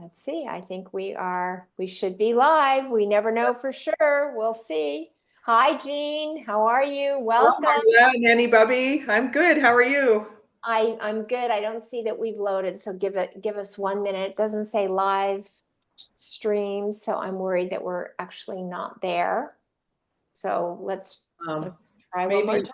Let's see. I think we should be live. We never know for sure. We'll see. Hi, Jean. How are you? Hello, Welcome. Marla, Nanny, Bubby. I'm good. How are you? I'm good. I don't see that we've loaded, so give us 1 minute. It doesn't say live stream, so I'm worried that we're actually not there. So let's Um, try one more maybe, time.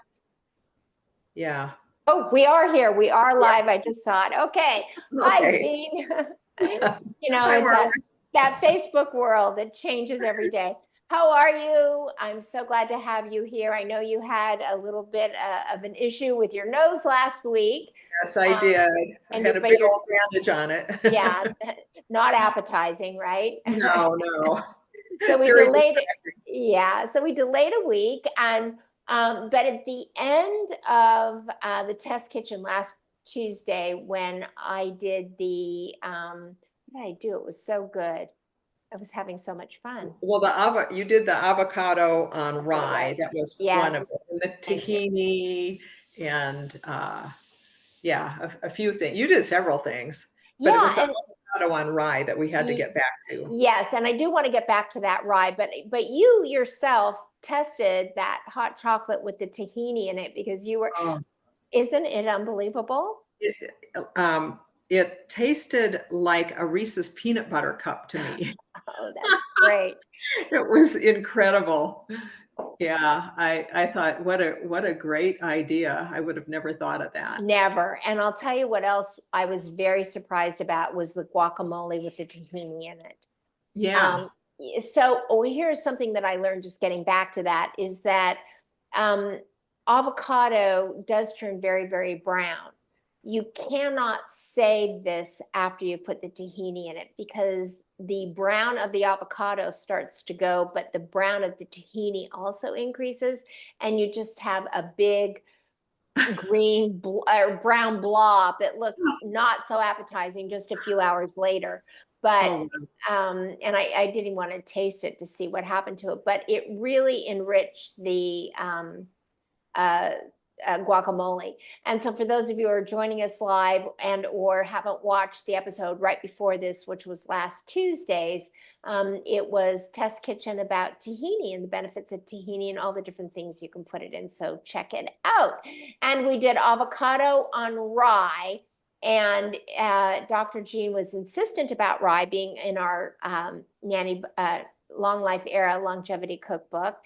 yeah. Oh, we are here. We are live. I just saw it. Okay. Hi, Okay. Jean. Hi, It's Marla. that Facebook world. It changes every day. How are you? I'm so glad to have you here. I know you had a little bit of an issue with your nose last week. Yes, I Um, did. I had a but big you're, old bandage on it. yeah, not appetizing, right? No, no. So we Very delayed it. distracting. Yeah, so we delayed a week, and but at the end of the test kitchen last Tuesday, when I did the what did I do? It was so good. I was having so much fun. Well, you did the avocado on That's what it rye. was. That was one of Yes, it. And the thank you. tahini and yeah, a few things. You did several things, but it was Yeah, the and avocado on rye that we had to y- get back to. yes, and I do want to get back to that rye, but you yourself tested that hot chocolate with the tahini in it because you were, Oh, isn't it unbelievable? it, it tasted like a Reese's peanut butter cup to me. Oh, that's great. It was incredible. Yeah, I thought what a great idea. I would have never thought of that. Never. And I'll tell you what else I was very surprised about was the guacamole with the tahini in it. Yeah. Um, here's something that I learned just getting back to that is that um, avocado does turn very, very brown. You cannot save this after you put the tahini in it because the brown of the avocado starts to go, but the brown of the tahini also increases, and you just have a big green or brown blob that looked not so appetizing just a few hours later. But Oh, and I didn't want to taste it to see what happened to it, but it really enriched the uh, guacamole. And so for those of you who are joining us live and or haven't watched the episode right before this, which was last Tuesday's, it was Test Kitchen about tahini and the benefits of tahini and all the different things you can put it in. So check it out. And we did avocado on rye. And Dr. Jean was insistent about rye being in our Nanny Long Life Era Longevity Cookbook.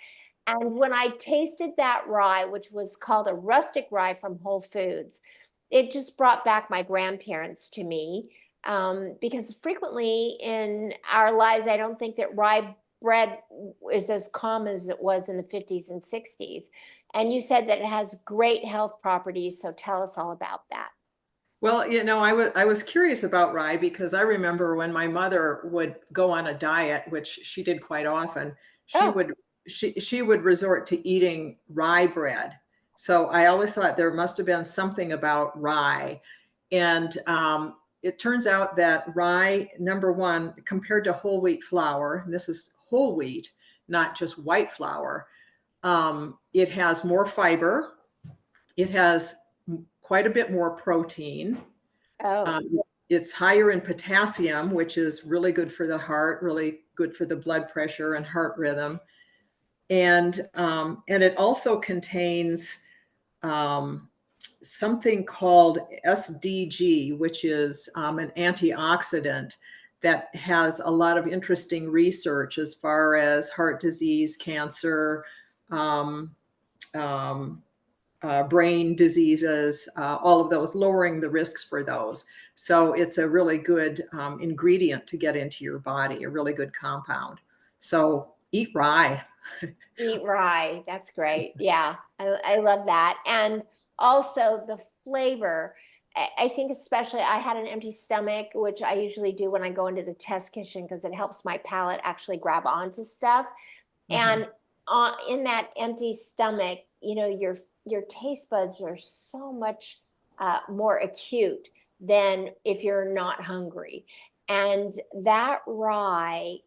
And when I tasted that rye, which was called a rustic rye from Whole Foods, it just brought back my grandparents to me. Because frequently in our lives, I don't think that rye bread is as common as it was in the 50s and 60s. And you said that it has great health properties. So tell us all about that. well, I was curious about rye because I remember when my mother would go on a diet, which she did quite often, she Oh, would she would resort to eating rye bread. So I always thought there must have been something about rye. And it turns out that rye, number one, compared to whole wheat flour, and this is whole wheat, not just white flour, it has more fiber. It has quite a bit more protein. oh, It's higher in potassium, which is really good for the heart, really good for the blood pressure and heart rhythm. And it also contains something called SDG, which is an antioxidant that has a lot of interesting research as far as heart disease, cancer, um, um, brain diseases, all of those, lowering the risks for those. So it's a really good ingredient to get into your body, a really good compound. So eat rye. eat rye. That's great. Yeah, I love that. And also the flavor. I think especially I had an empty stomach, which I usually do when I go into the test kitchen because it helps my palate actually grab onto stuff. Mhm. And in that empty stomach, your taste buds are so much more acute than if you're not hungry. And that rye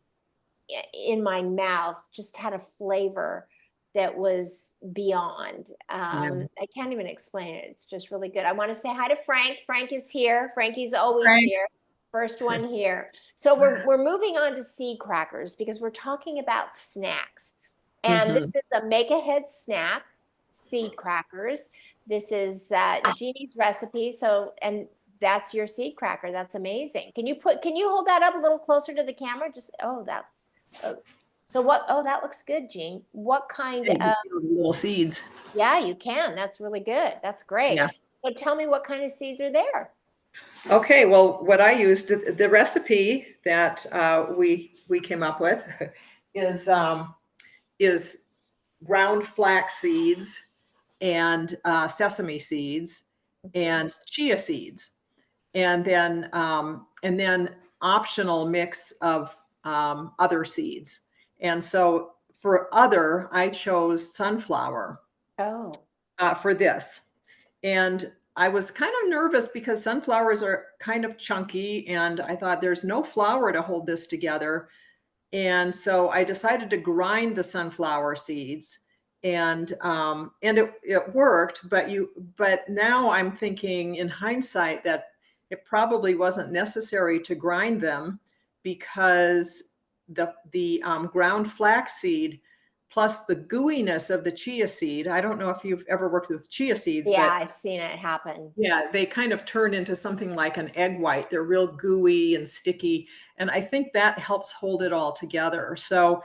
in my mouth just had a flavor that was beyond. Yeah. I can't even explain it. It's just really good. I want to say hi to Frank. Frank is here. Frankie's always Frank, here. First one here. So we're moving on to seed crackers because we're talking about snacks. And this is a make ahead snack, seed crackers. This is Jeannie's recipe. So, and that's your seed cracker. That's amazing. Can you hold that up a little closer to the camera? Just, oh, so what, oh, that looks good, Jean. What kind You can of, see the little seeds. yeah, you can. That's really good. That's great. Yeah. So tell me what kind of seeds are there? Okay, well, what I used, the recipe that we came up with is ground flax seeds and sesame seeds and chia seeds, and then optional mix of other seeds. And so for other, I chose sunflower Oh, for this. And I was kind of nervous because sunflowers are kind of chunky, and I thought there's no flour to hold this together. And so I decided to grind the sunflower seeds, and it worked. But now I'm thinking in hindsight that it probably wasn't necessary to grind them, because the ground flaxseed plus the gooiness of the chia seed. I don't know if you've ever worked with chia seeds, yeah, but I've seen it happen. yeah, they kind of turn into something like an egg white. They're real gooey and sticky. And I think that helps hold it all together. So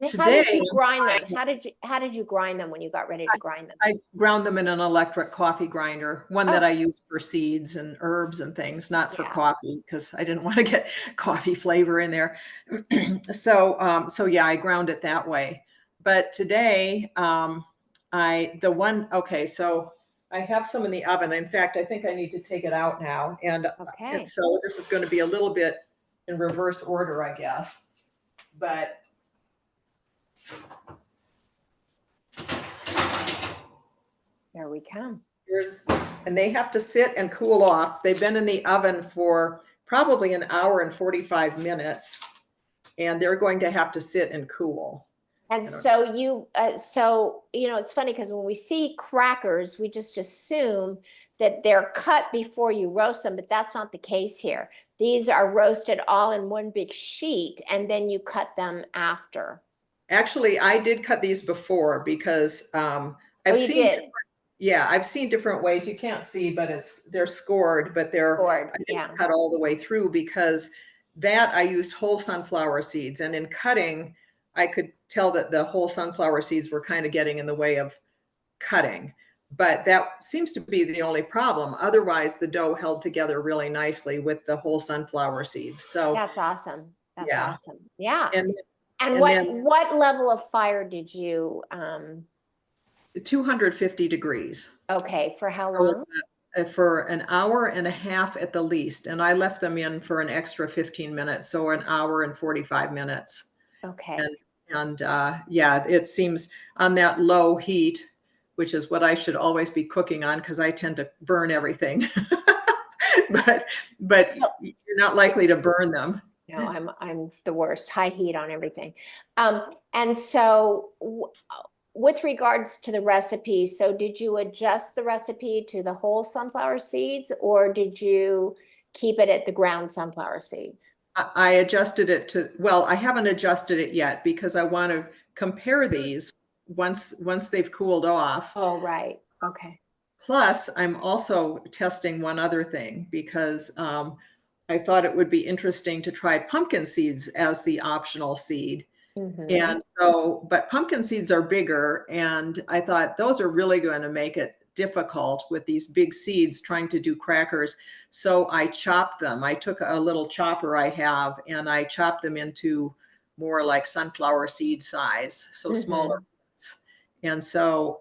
And how today did you grind them? How did you grind them when you got ready to grind them? I ground them in an electric coffee grinder, one that Oh, I use for seeds and herbs and things, not for yeah. coffee, because I didn't want to get coffee flavor in there. So yeah, I ground it that way. But today, okay, so I have some in the oven. In fact, I think I need to take it out now. And Okay. so this is going to be a little bit in reverse order, I guess. But There we come. and they have to sit and cool off. They've been in the oven for probably an hour and 45 minutes, and they're going to have to sit and cool. And so it's funny because when we see crackers, we just assume that they're cut before you roast them, but that's not the case here. These are roasted all in one big sheet, and then you cut them after. Actually, I did cut these before because Oh, I've you seen did? I've seen different ways. You can't see, but they're scored, but Board, I yeah. didn't cut all the way through because that I used whole sunflower seeds, and in cutting, I could tell that the whole sunflower seeds were kind of getting in the way of cutting. But that seems to be the only problem. Otherwise, the dough held together really nicely with the whole sunflower seeds. So That's awesome. That's yeah, awesome. Yeah. and And and what then what level of fire did you 250 degrees. okay, for how So long? it's for an hour and a half at the least, and I left them in for an extra 15 minutes, so an hour and 45 minutes. Okay. And yeah, it seems on that low heat, which is what I should always be cooking on because I tend to burn everything. but So, you're not likely to burn them. no, I'm the worst. High heat on everything. And so with regards to the recipe, so did you adjust the recipe to the whole sunflower seeds, or did you keep it at the ground sunflower seeds? I adjusted it to, well, I haven't adjusted it yet because I want to compare these once they've cooled off. Oh, right. Okay. Plus, I'm also testing one other thing because I thought it would be interesting to try pumpkin seeds as the optional seed. Mm-hmm. And so, but pumpkin seeds are bigger, and I thought those are really going to make it difficult with these big seeds trying to do crackers. So I chopped them. I took a little chopper I have, and I chopped them into more like sunflower seed size, so smaller. And So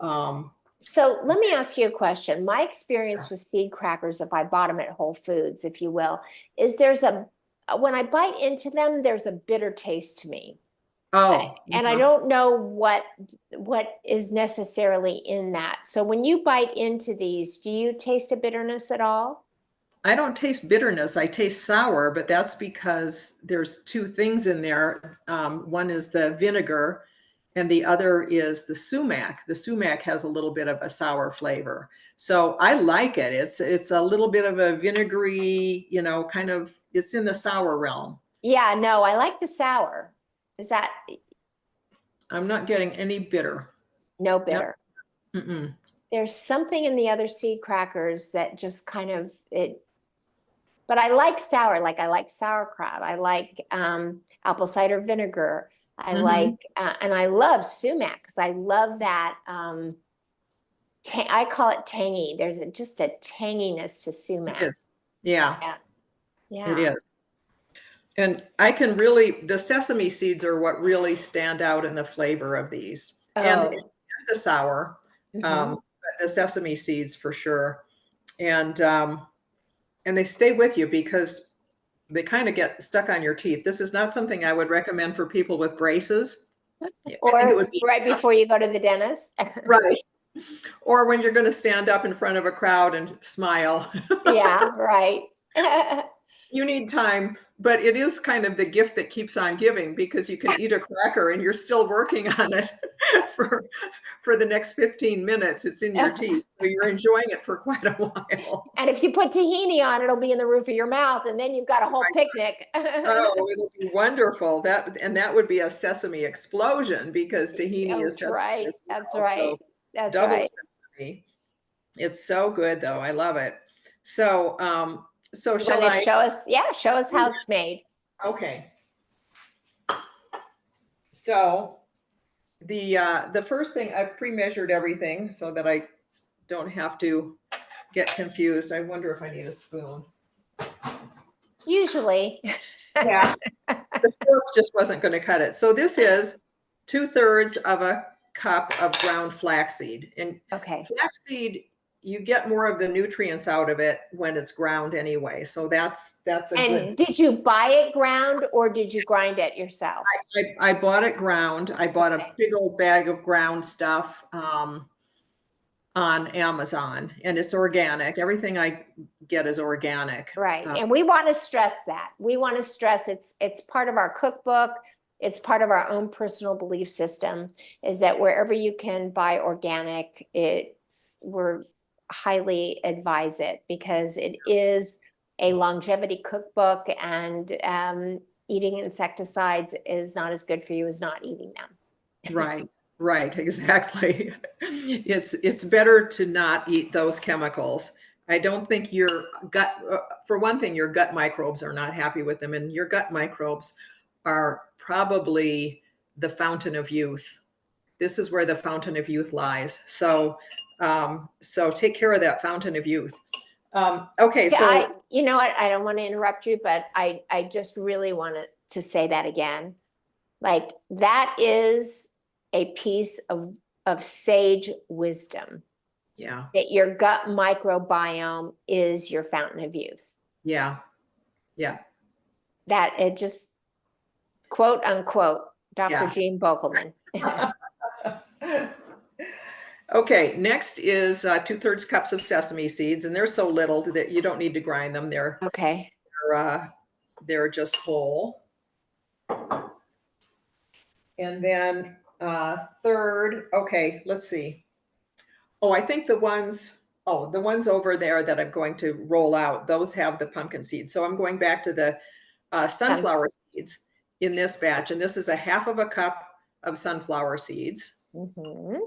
let me ask you a question. My experience with seed crackers, if I bought them at Whole Foods, if you will, is when I bite into them, there's a bitter taste to me. And I don't know what is necessarily in that. So when you bite into these, do you taste a bitterness at all? I don't taste bitterness. I taste sour, but that's because there's two things in there. One is the vinegar, and the other is the sumac. The sumac has a little bit of a sour flavor. So I like it. It's a little bit of a vinegary, kind of, it's in the sour realm. Yeah, no, I like the sour. Is that I'm not getting any bitter. no No. bitter? Mm-mm. There's something in the other seed crackers that just kind of it, but I like sour. Like I like sauerkraut. I like apple cider vinegar. I Mhm. like and I love sumac because I love that. I call it tangy. There's just a tanginess to It sumac. is. Yeah, Yeah, it yeah. is. And the sesame seeds are what really stand out in the flavor of these. And Oh, the sour, mhm. but the sesame seeds for sure. And they stay with you because they kind of get stuck on your teeth. This is not something I would recommend for people with braces. I think it Or would be right before you go to the dentist. right. Or when you're going to stand up in front of a crowd and smile. Yeah, right. You need time, but it is kind of the gift that keeps on giving because you can eat a cracker and you're still working on it for the next 15 minutes. It's in your teeth. So you're enjoying it for quite a while. And if you put tahini on, it'll be in the roof of your mouth, and then you've got a whole picnic. Oh, it'll be wonderful. That would be a sesame explosion because tahini Oh, is that's sesame right. as That's well. right. So That's double right. sesame. It's so good though. I love it. So You shall want to I? show us? Yeah, show us how it's made. Okay. So the first thing, I've pre-measured everything so that I don't have to get confused. I wonder if I need a spoon. Usually. Yeah. The fork just wasn't going to cut it. So this is 2/3 of a cup of ground flaxseed. And Okay. flaxseed, you get more of the nutrients out of it when it's ground anyway. So that's a good. And did you buy it ground or did you grind it yourself? I bought it ground. I bought a Okay. big old bag of ground stuff on Amazon, and it's organic. Everything I get is organic. Right. And we want to stress that. We want to stress it's part of our cookbook. It's part of our own personal belief system is that wherever you can buy organic, we're highly advise it because it is a longevity cookbook and eating insecticides is not as good for you as not eating them. Right, right, exactly. It's better to not eat those chemicals. I don't think your gut, for one thing, your gut microbes are not happy with them, and your gut microbes are probably the fountain of youth. This is where the fountain of youth lies. So, so take care of that fountain of youth. Okay, Yeah, so you know what? I don't want to interrupt you, but I just really wanted to say that again. Like that is a piece of sage wisdom yeah, that your gut microbiome is your fountain of youth. yeah, yeah, That it just quote unquote Dr. yeah. Jean Bokelmann. Okay, next is 2/3 cups of sesame seeds, and they're so little that you don't need to grind them. Okay. They're just whole. And then third, okay, let's see. Oh, I think the ones over there that I'm going to roll out, those have the pumpkin seeds. So I'm going back to the sunflower seeds in this batch, and this is a half of a cup of sunflower seeds. Mm-hmm.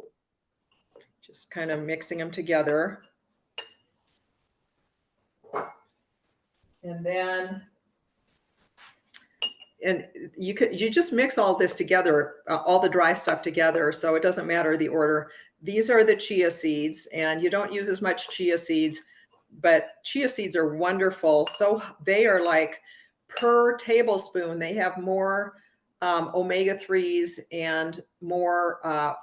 Just kind of mixing them together. And then you just mix all this together, all the dry stuff together, so it doesn't matter the order. These are the chia seeds, and you don't use as much chia seeds, but chia seeds are wonderful. So they are like per tablespoon, they have more omega-3s and more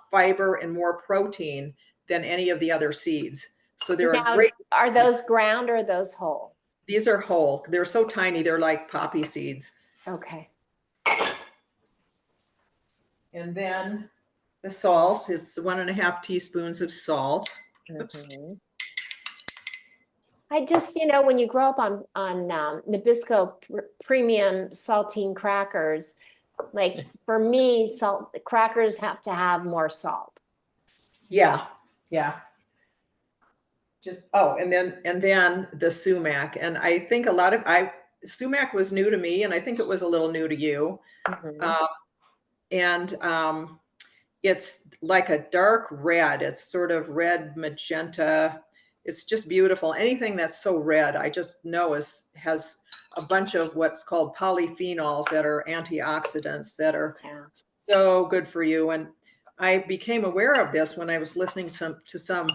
fiber and more protein than any of the other seeds. So they're a Now, great. are those ground or are those whole? These are whole. They're so tiny. They're like poppy seeds. Okay. And then the salt, it's 1.5 teaspoons of salt. Oops. Mm-hmm. I just, when you grow up on Nabisco premium saltine crackers, like for me, salt crackers have to have more salt. Yeah, yeah. and then the sumac. And I think sumac was new to me, and I think it was a little new to you. Mhm. And it's like a dark red. It's sort of red magenta. It's just beautiful. Anything that's so red, I just know has a bunch of what's called polyphenols that are antioxidants that are Yeah. so good for you. And I became aware of this when I was listening to some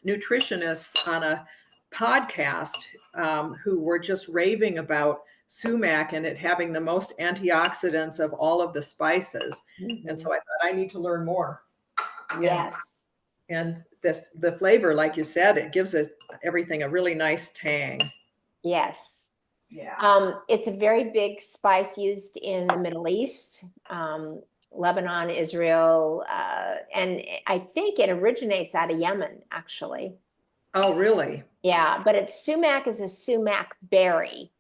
nutritionists on a podcast who were just raving about sumac and it having the most antioxidants of all of the spices. And Mhm. so I thought I need to learn more. And Yes. and the flavor, like you said, it gives us everything a really nice tang. Yes. Yeah. It's a very big spice used in the Middle East, Lebanon, Israel, and I think it originates out of Yemen, actually. Oh, really? Yeah, but sumac is a sumac berry,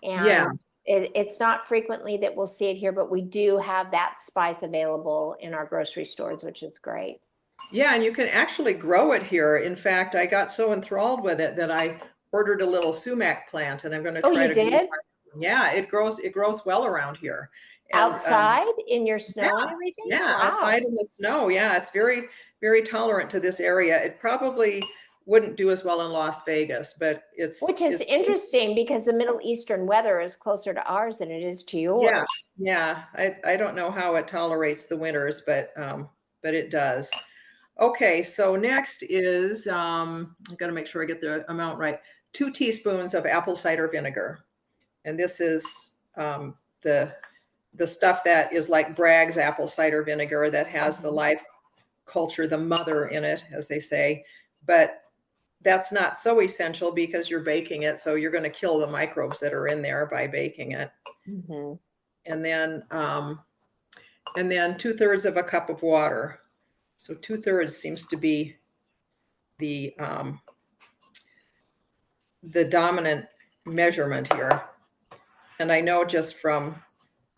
Yeah. and it's not frequently that we'll see it here, but we do have that spice available in our grocery stores, which is great. Yeah, and you can actually grow it here. In fact, I got so enthralled with it that I ordered a little sumac plant, and I'm going to Oh, try you to grow did? one. Yeah, it grows well around here. And Outside in your yeah, snow and everything? yeah, outside Wow. in the snow. Yeah, it's very, very tolerant to this area. It probably wouldn't do as well in Las Vegas, but Which is it's interesting because the Middle Eastern weather is closer to ours than it is to yeah, yours. yeah. I don't know how it tolerates the winters, but it does. Okay, so next is I got to make sure I get the amount right. 2 teaspoons of apple cider vinegar, and this is the stuff that is like Bragg's apple cider vinegar that has the Mhm. live culture, the mother in it, as they say. But that's not so essential because you're baking it, so you're going to kill the microbes that are in there by baking it. Mhm. And then 2/3 of a cup of water. So 2/3 seems to be the dominant measurement here. And I know just from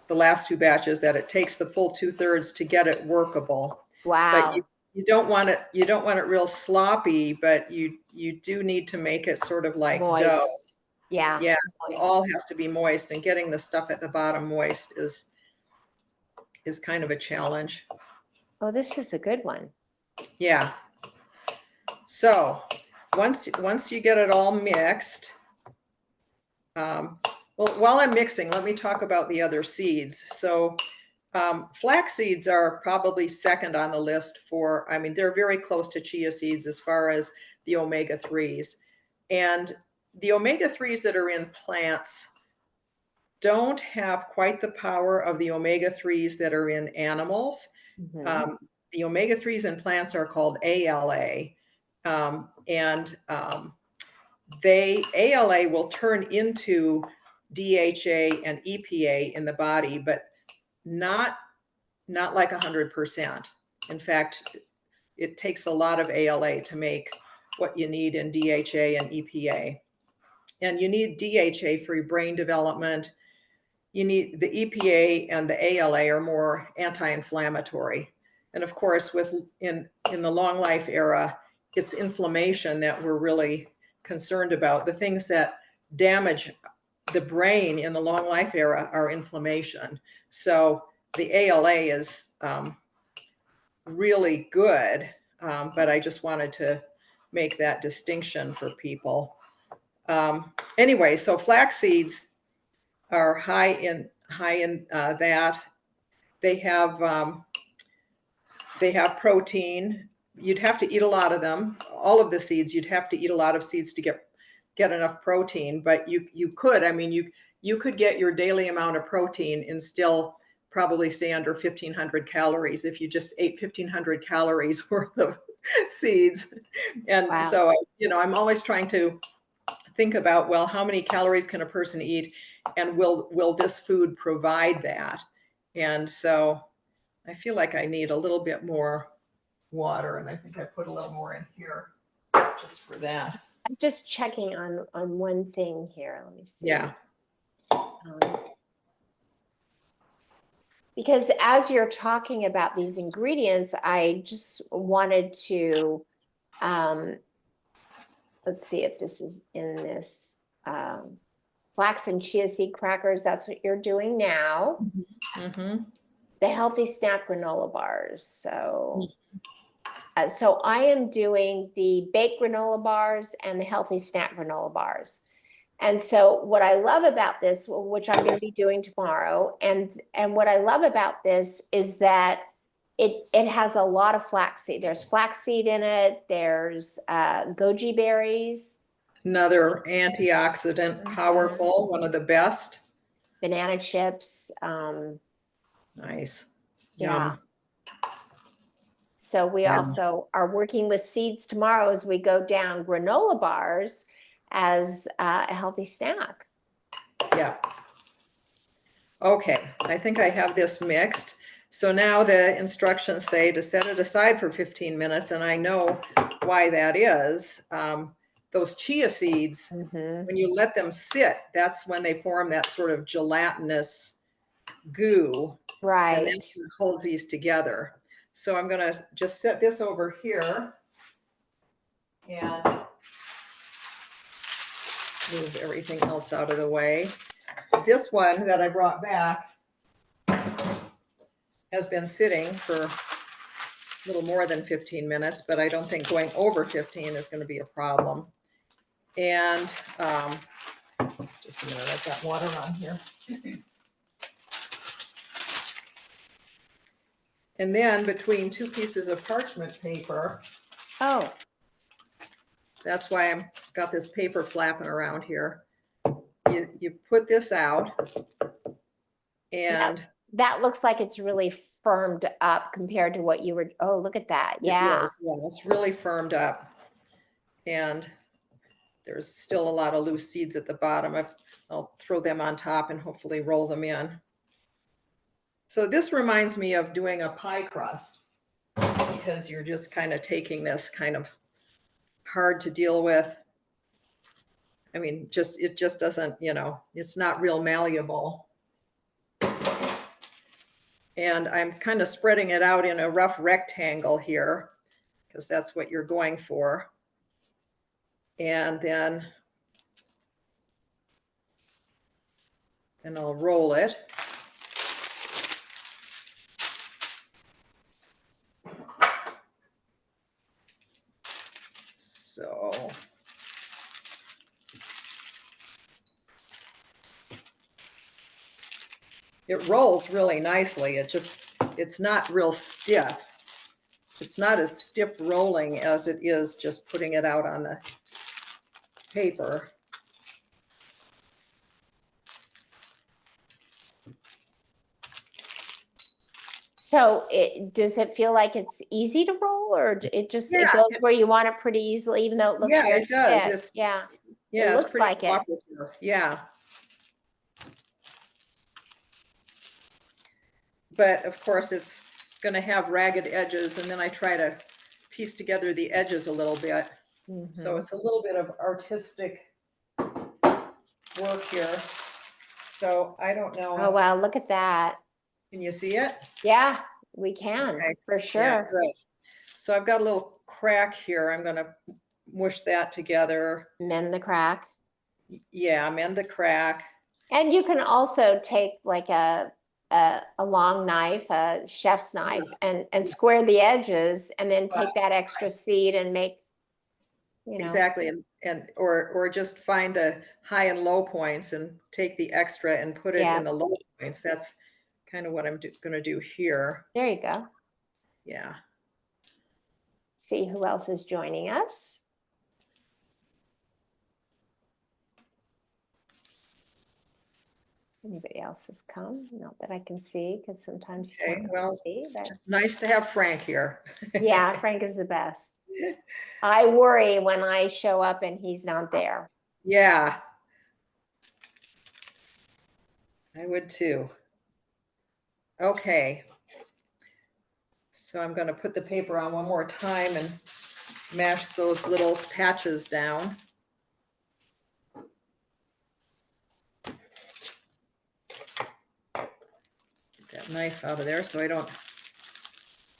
the last 2 batches that it takes the full 2/3 to get it workable. But Wow. you don't want it real sloppy, but you do need to make it sort of like dough. Moist. Yeah. Yeah, it Moist. all has to be moist, and getting the stuff at the bottom moist is kind of a challenge. Oh, this is a good one. Yeah. So once you get it all mixed, well, while I'm mixing, let me talk about the other seeds. So flax seeds are probably second on the list for, I mean, they're very close to chia seeds as far as the omega-3s. And the omega-3s that are in plants don't have quite the power of the omega-3s that are in animals. Mhm. Um, the omega-3s in plants are called ALA. And ALA will turn into DHA and EPA in the body, but not like 100%. In fact, it takes a lot of ALA to make what you need in DHA and EPA. And you need DHA for your brain development. You need the EPA, and the ALA are more anti-inflammatory. And of course, in the long life era, it's inflammation that we're really concerned about. The things that damage the brain in the long life era are inflammation. So the ALA is really good, but I just wanted to make that distinction for people. Anyway, so flax seeds are high in that. They have protein. You'd have to eat a lot of them. All of the seeds, you'd have to eat a lot of seeds to get enough protein. But you could, I mean, you could get your daily amount of protein and still probably stay under 1,500 calories if you just ate 1,500 calories worth of seeds. And Wow. so, I'm always trying to think about, well, how many calories can a person eat, and will this food provide that? And so I feel like I need a little bit more water, and I think I put a little more in here just for that. I'm just checking on one thing here. Let me see. Yeah. Because as you're talking about these ingredients, I just wanted to let's see if this is in this, flax and chia seed crackers. That's what you're doing now. Mm-hmm. The healthy snack granola bars. So I am doing the baked granola bars and the healthy snack granola bars. And so what I love about this, which I'm going to be doing tomorrow, and what I love about this is that it has a lot of flaxseed. There's flaxseed in it. There's goji berries, Another antioxidant, powerful, one of the best. banana chips. Nice. Yeah. Yum. So we Yeah. also are working with seeds tomorrow as we go down granola bars as a healthy snack. Yeah. Okay, I think I have this mixed. So now the instructions say to set it aside for 15 minutes, and I know why that is. Those chia seeds, when you let them sit, that's when they form that sort of gelatinous goo. And Right. that's what holds these together. So I'm gonna just set this over here and move everything else out of the way. This one that I brought back has been sitting for a little more than 15 minutes, but I don't think going over 15 is going to be a problem. And just a minute, I've got water on here. And then between two pieces of parchment paper, Oh, that's why I've got this paper flapping around here. You put this out, and that looks like it's really firmed up compared to what you were. Oh, look at that. Yeah. it is, yeah, it's really firmed up. And there's still a lot of loose seeds at the bottom. I'll throw them on top and hopefully roll them in. So this reminds me of doing a pie crust, because you're just kind of taking this kind of hard to deal with. I mean, it just doesn't, it's not real malleable. And I'm kind of spreading it out in a rough rectangle here, because that's what you're going for. And then I'll roll it. So it rolls really nicely. It's not real stiff. It's not as stiff rolling as it is just putting it out on the paper. So does it feel like it's easy to roll, or it goes where you want it pretty easily, even though it looks very it does. stiff? Yeah. Yeah, It looks pretty like it. cooperative. Yeah. But of course it's going to have ragged edges, and then I try to piece together the edges a little bit. So it's a little bit of artistic work here. So I don't know. Oh, wow. Look at that. Can you see it? Yeah, we can, Okay. for Yeah, sure. good. So I've got a little crack here. I'm going to mush that together. Mend the crack. Yeah, mend the crack. And you can also take like a long knife, a chef's knife, and square the edges, and then take that extra seed and make, Exactly. Or just find the high and low points and take the extra and put it in the low points. That's kind of what I'm going to do here. There you go. Yeah. See who else is joining us. Anybody else has come? Not that I can see, because sometimes you can't really see. But It's nice to have Frank here. yeah, Frank is the best. I worry when I show up and he's not there. Yeah. I would too. Okay. So I'm going to put the paper on one more time and mash those little patches down. Get that knife out of there so I don't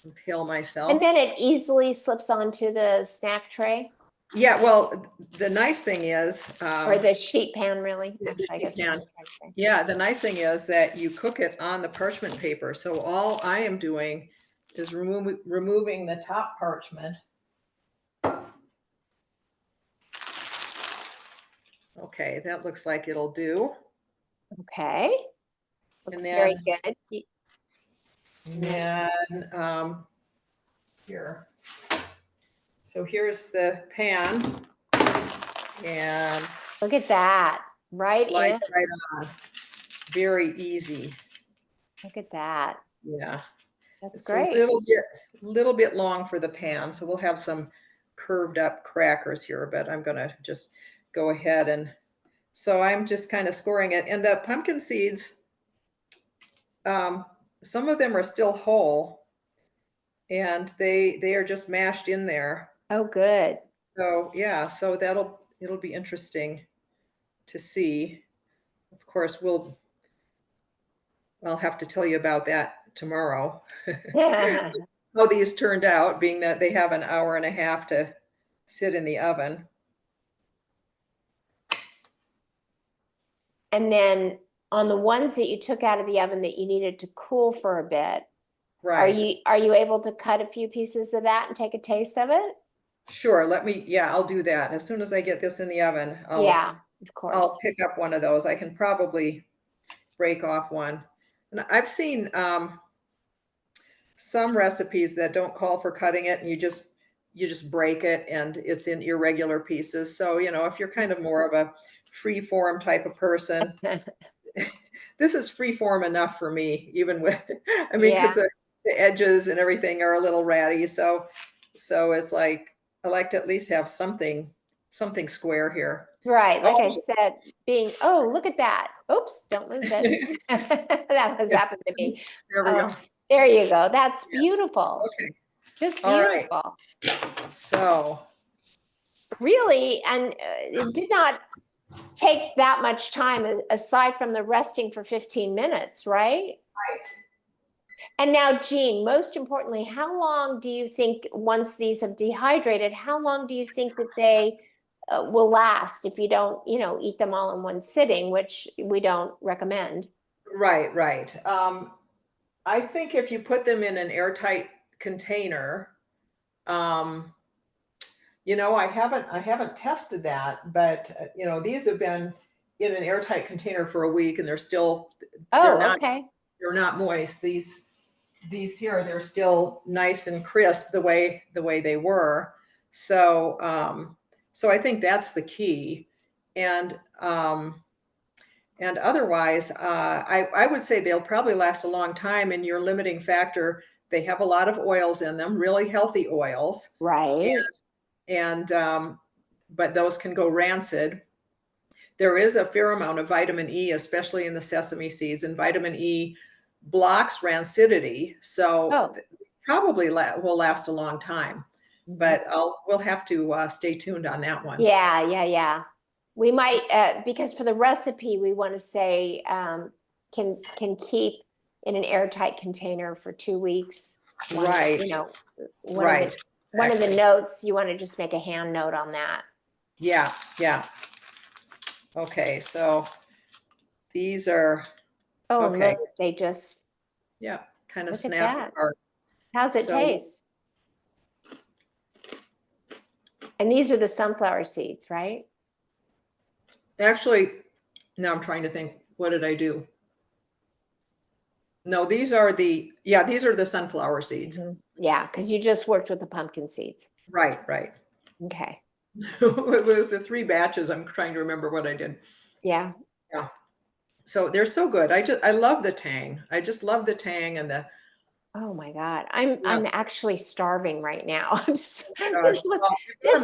impale myself. And then it easily slips onto the snack tray. Yeah, well, the nice thing is, Or the sheet pan, really? the I sheet guess what I pan. was trying to say. Yeah, the nice thing is that you cook it on the parchment paper. So all I am doing is removing the top parchment. Okay, that looks like it'll do. Okay, And looks very then, good. and then here. So here's the pan and Look at that, right in. slides right on. Very easy. Look at that. Yeah. That's It's a great. little bit long for the pan, so we'll have some curved up crackers here, but I'm gonna just go ahead and, so I'm just kind of scoring it. And the pumpkin seeds, some of them are still whole and they are just mashed in there. Oh, good. So yeah, so it'll be interesting to see. Of course, I'll have to tell you about that tomorrow. How these turned out, being that they have an hour and a half to sit in the oven. And then on the ones that you took out of the oven that you needed to cool for a bit, Right. are you able to cut a few pieces of that and take a taste of it? Sure. Yeah, I'll do that. As soon as I get this in the oven, Yeah, of I'll course. pick up one of those. I can probably break off one. And I've seen some recipes that don't call for cutting it and you just break it and it's in irregular pieces. So, if you're kind of more of a free form type of person, this is free form enough for me, even with, I mean, Yeah, because the edges and everything are a little ratty. So it's like, I like to at least have something square here. right. Like I Oh, said, oh, look at that. Oops, don't lose it. That has yeah, happened to me. there we go. There you go. That's Yeah. beautiful. Okay. Just All right. beautiful. So, Really, and it did not take that much time aside from the resting for 15 minutes, right? right. And now, Jean, most importantly, how long do you think once these have dehydrated, how long do you think that they will last if you don't, eat them all in one sitting, which we don't recommend? Right, right. I think if you put them in an airtight container, um, I haven't tested that, but these have been in an airtight container for a week and they're Oh, not okay. they're not moist. These here, they're still nice and crisp the way they were. So I think that's the key. And otherwise, I would say they'll probably last a long time. And your limiting factor, they have a lot of oils in them, really healthy oils, Right. and but those can go rancid. There is a fair amount of vitamin E, especially in the sesame seeds, and vitamin E blocks rancidity, so Oh. probably will last a long time. Mhm. But we'll have to stay tuned on that one. Yeah, yeah, yeah. We might, because for the recipe, we want to say can keep in an airtight container for 2 weeks. Right, One of the right, one of the exactly. notes, you want to just make a hand note on that. Yeah, yeah. Okay, so these are Oh, and okay. look, they just Yeah, kind of look at snapped that. apart. How's it So taste? And these are the sunflower seeds, right? actually, now I'm trying to think, what did I do? No, these are the sunflower seeds. Mhm. Yeah, because you just worked with the pumpkin seeds. Right, right. Okay. With the three batches, I'm trying to remember what I did. Yeah. Yeah. So they're so good. I love the tang. I just love the tang and the, Oh my God. yeah, I'm actually starving right now. gosh. Well, you gotta This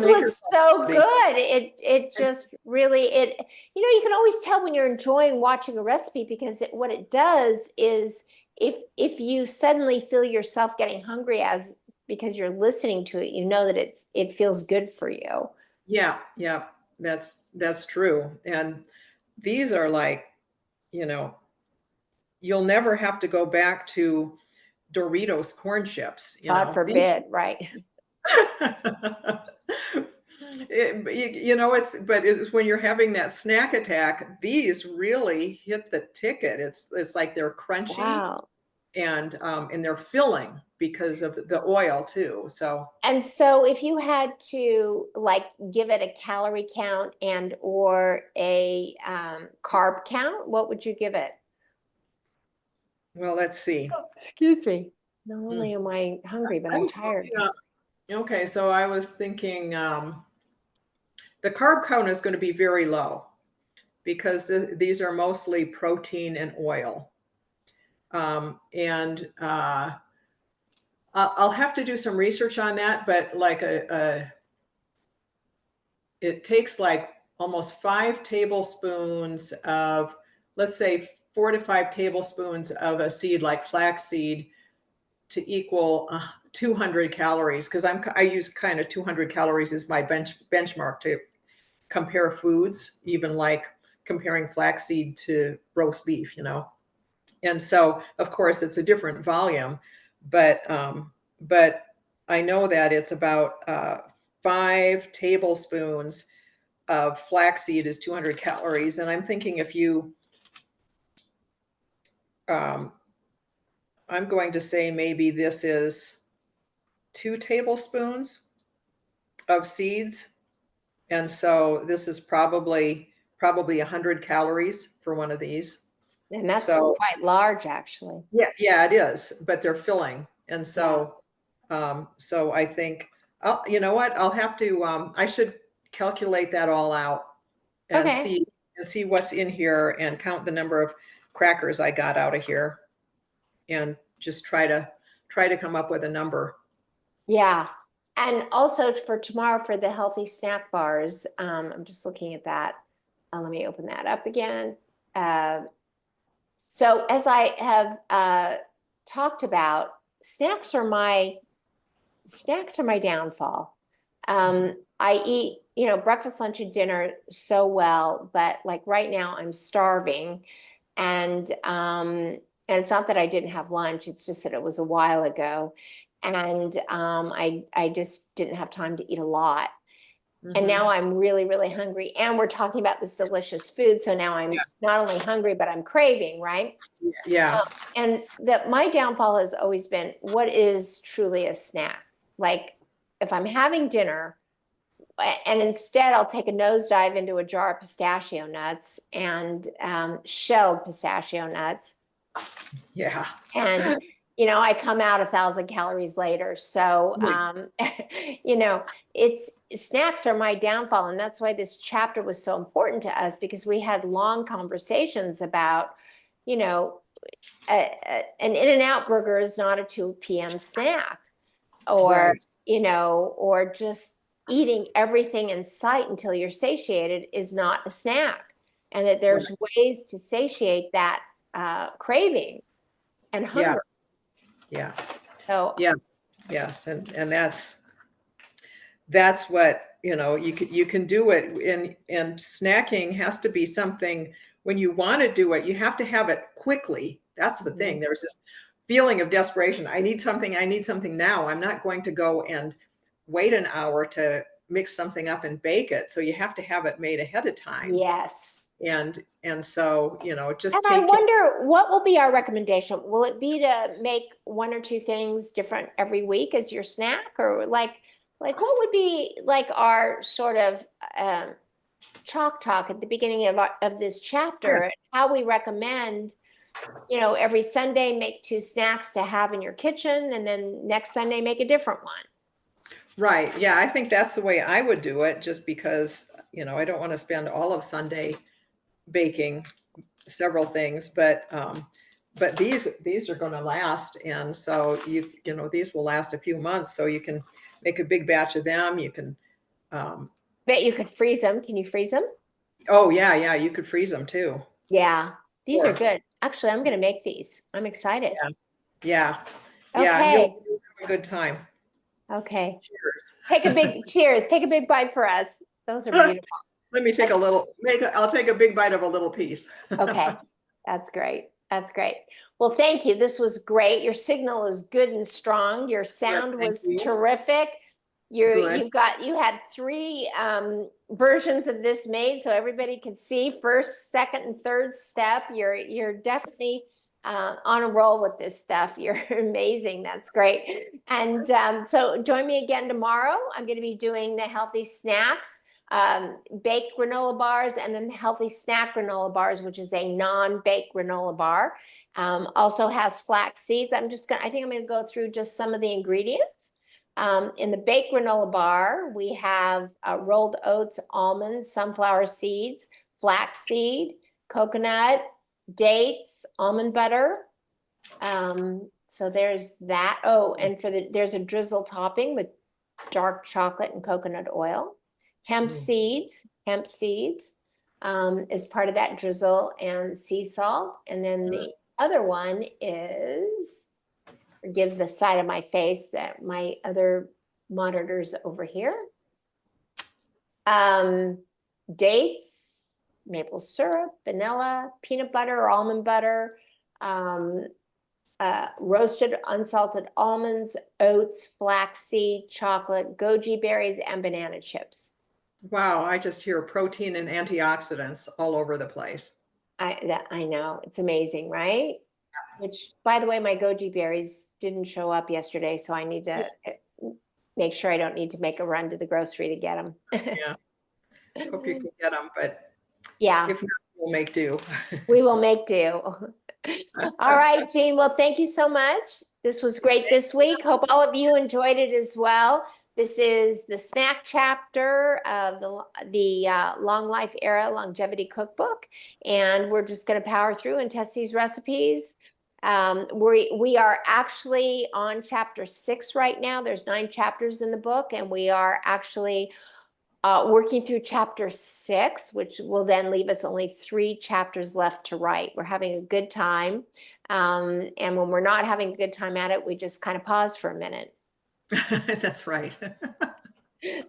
make was yourself so ready. good. It just really you can always tell when you're enjoying watching a recipe because what it does is if you suddenly feel yourself getting hungry as because you're listening to it, you know that it feels good for you. Yeah, yeah, that's true. And these are like, you know, you'll never have to go back to Doritos corn chips, God These forbid, right? But it's when you're having that snack attack, these really hit the ticket. It's like they're crunchy Wow. and they're filling because of the oil too. So And so if you had to like give it a calorie count and or a carb count, what would you give it? well, let's see. Excuse me. Not Hmm. only am I hungry, but I I'm was tired. looking up- Okay, so I was thinking the carb count is going to be very low because these are mostly protein and oil. And I'll have to do some research on that, but like it takes like almost 5 tablespoons of, let's say 4 to 5 tablespoons of a seed like flaxseed to equal 200 calories. Because I use kind of 200 calories as my benchmark to compare foods, even like comparing flaxseed to roast beef, And so, of course, it's a different volume, but I know that it's about 5 tablespoons of flaxseed is 200 calories, and I'm thinking if you, um, I'm going to say maybe this is 2 tablespoons of seeds, and so this is probably 100 calories for one of these. And that's So quite large, actually. yeah, it is, but they're filling. And Yeah. so I think, you know what, I'll have to, I should calculate that all out and Okay. see what's in here and count the number of crackers I got out of here and just try to come up with a number. Yeah. And also for tomorrow for the healthy snack bars, I'm just looking at that. Let me open that up again. Uh, so as I have talked about, snacks are my downfall. I eat, breakfast, lunch, and dinner so well, but like right now I'm starving. And it's not that I didn't have lunch, it's just that it was a while ago. And I just didn't have time to eat a lot. And Mhm. now I'm really, really hungry. And we're talking about this delicious food. So now I'm Yes. not only hungry, but I'm craving, right? Yeah. And that my downfall has always been what is truly a snack? Like if I'm having dinner, and instead I'll take a nosedive into a jar of pistachio nuts and shelled pistachio nuts. Yeah. And, I come out 1,000 calories later. So, it's snacks are my downfall. And that's why this chapter was so important to us because we had long conversations about, you know, an In-N-Out burger is not a 2 p.m. snack or, Right. or just eating everything in sight until you're satiated is not a snack. And that there's Right. ways to satiate that craving and Yeah. hunger. Yeah. So Yes. And that's what, you can do it, and snacking has to be something. When you want to do it, you have to have it quickly. That's the thing. mhm. There's this feeling of desperation. I need something now. I'm not going to go and wait an hour to mix something up and bake it. So you have to have it made ahead of time. Yes. And so, And just I take care. wonder what will be our recommendation? Will it be to make one or two things different every week as your snack, or like what would be like our sort of chalk talk at the beginning of this chapter, and how we recommend, every Sunday make two snacks to have in your kitchen, and then next Sunday make a different one. Right. Yeah, I think that's the way I would do it, just because, I don't want to spend all of Sunday baking several things, but these are going to last, and so these will last a few months, so you can make a big batch of them. You can, Bet you could freeze them. Can you freeze them? oh yeah, you could freeze them too. Yeah, these are Sure. good. Actually, I'm going to make these. I'm excited. Yeah, yeah, yeah. Okay. You'll have a good time. Okay. Cheers. Take a big cheers. Take a big bite for us. Those are beautiful. Let me take a little. I'll take a big bite of a little piece. Okay. That's great. That's great. Well, thank you. This was great. Your signal is good and strong. Your Yes, sound thank was you. terrific. Good. You had three versions of this made, so everybody could see first, second, and third step. You're definitely on a roll with this stuff. You're amazing. That's great. And so join me again tomorrow. I'm going to be doing the healthy snacks, baked granola bars, and then the healthy snack granola bars, which is a non-baked granola bar. Also has flax seeds. I think I'm going to go through just some of the ingredients. In the baked granola bar, we have rolled oats, almonds, sunflower seeds, flaxseed, coconut, dates, almond butter. So there's that. Oh, and there's a drizzle topping with dark chocolate and coconut oil. Hemp seeds is part of that drizzle, and sea salt. And then the other one is, forgive the side of my face, that my other monitors over here. Dates, maple syrup, vanilla, peanut butter or almond butter, roasted unsalted almonds, oats, flaxseed, chocolate, goji berries, and banana chips. Wow, I just hear protein and antioxidants all over the place. I know, it's amazing, right? Which, by the way, my goji berries didn't show up yesterday, so I need to make sure I don't need to make a run to the grocery to get them. Yeah, hope you can get them, but Yeah, if not, we'll make do. we will make do. All right, Jean. Well, thank you so much. This was great this week. Hope all of you enjoyed it as well. This is the snack chapter of the Long Life Era Longevity Cookbook, and we're just going to power through and test these recipes. We are actually on chapter 6 right now. There's 9 chapters in the book, and we are actually working through chapter 6, which will then leave us only 3 chapters left to write. We're having a good time. And when we're not having a good time at it, we just kind of pause for a minute. That's right.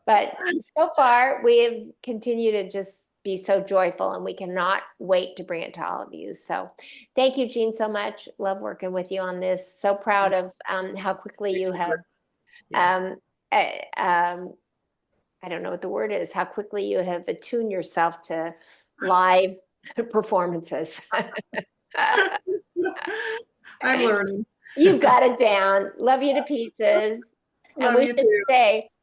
But so far, we have continued to just be so joyful, and we cannot wait to bring it to all of you. So thank you, Jean, so much. Love working with you on this. So proud of how quickly you have I don't know what the word is, how quickly you have attuned yourself to live performances. I'm learning. You've got it down. Love you to pieces. Love And you too.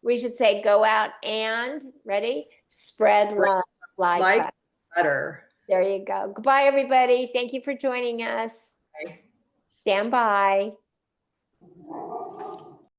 we should say, go out and, ready? Spread love like butter. There you go. Goodbye, everybody. Thank you for joining us. Bye. Stand by.